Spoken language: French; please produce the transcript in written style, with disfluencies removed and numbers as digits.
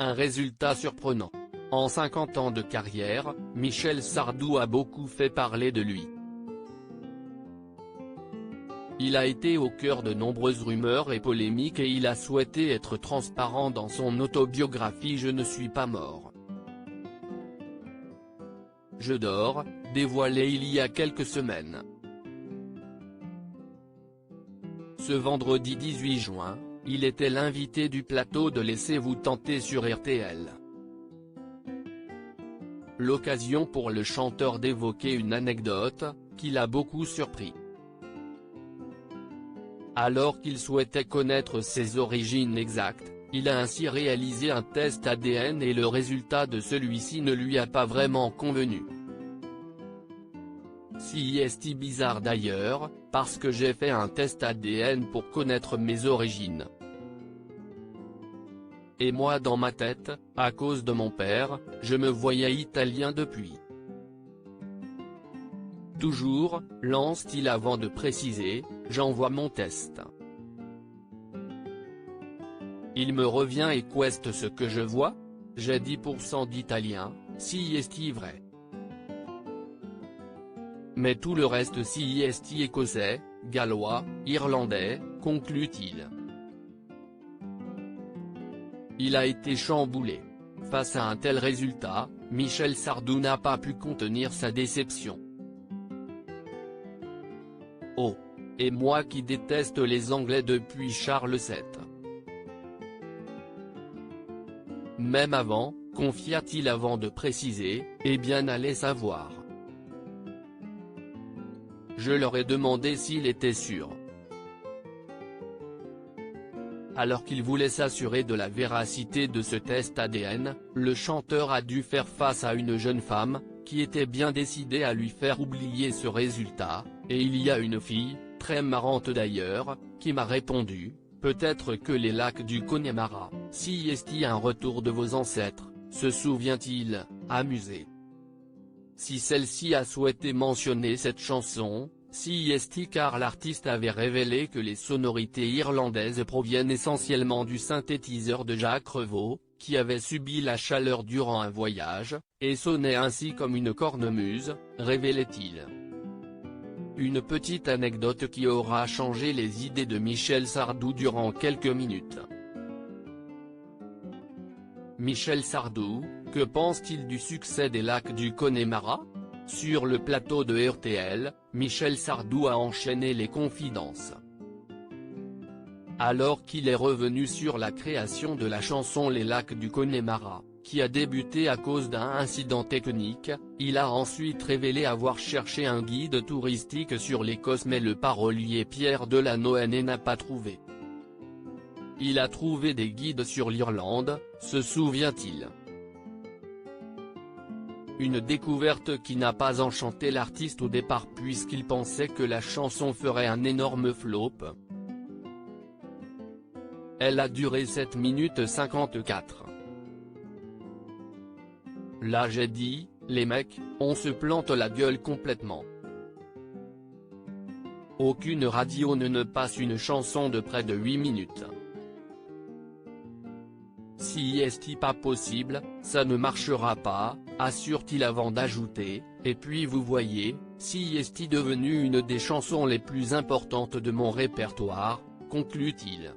Un résultat surprenant. En 50 ans de carrière, Michel Sardou a beaucoup fait parler de lui. Il a été au cœur de nombreuses rumeurs et polémiques et il a souhaité être transparent dans son autobiographie Je ne suis pas mort. Je dors, dévoilé il y a quelques semaines. Ce vendredi 18 juin, il était l'invité du plateau de Laissez-vous tenter sur RTL. L'occasion pour le chanteur d'évoquer une anecdote, qui l'a beaucoup surpris. Alors qu'il souhaitait connaître ses origines exactes, il a ainsi réalisé un test ADN et le résultat de celui-ci ne lui a pas vraiment convenu. Si est bizarre d'ailleurs, parce que j'ai fait un test ADN pour connaître mes origines. Et moi dans ma tête, à cause de mon père, je me voyais italien depuis. Toujours, lance-t-il avant de préciser, j'envoie mon test. Il me revient et qu'est ce que je vois? J'ai 10% d'italien, si est vrai. Mais tout le reste si est écossais, gallois, irlandais, conclut-il. Il a été chamboulé. Face à un tel résultat, Michel Sardou n'a pas pu contenir sa déception. Oh! Et moi qui déteste les Anglais depuis Charles VII. Même avant, confia-t-il avant de préciser, eh bien allez savoir. Je leur ai demandé s'il était sûr. Alors qu'il voulait s'assurer de la véracité de ce test ADN, le chanteur a dû faire face à une jeune femme, qui était bien décidée à lui faire oublier ce résultat, et il y a une fille, très marrante d'ailleurs, qui m'a répondu, peut-être que les lacs du Connemara, si est un retour de vos ancêtres, se souvient-il, amusé. Si celle-ci a souhaité mentionner cette chanson, si est car l'artiste avait révélé que les sonorités irlandaises proviennent essentiellement du synthétiseur de Jacques Revaux, qui avait subi la chaleur durant un voyage, et sonnait ainsi comme une cornemuse, révélait-il. Une petite anecdote qui aura changé les idées de Michel Sardou durant quelques minutes. Michel Sardou, que pense-t-il du succès des lacs du Connemara? Sur le plateau de RTL, Michel Sardou a enchaîné les confidences. Alors qu'il est revenu sur la création de la chanson Les lacs du Connemara, qui a débuté à cause d'un incident technique, il a ensuite révélé avoir cherché un guide touristique sur l'Écosse mais le parolier Pierre Delanoë n'a pas trouvé. Il a trouvé des guides sur l'Irlande, se souvient-il. Une découverte qui n'a pas enchanté l'artiste au départ puisqu'il pensait que la chanson ferait un énorme flop. Elle a duré 7 minutes 54. Là j'ai dit, les mecs, on se plante la gueule complètement. Aucune radio ne passe une chanson de près de 8 minutes. Si est pas possible, ça ne marchera pas, assure-t-il avant d'ajouter, et puis vous voyez, si est devenu une des chansons les plus importantes de mon répertoire, conclut-il.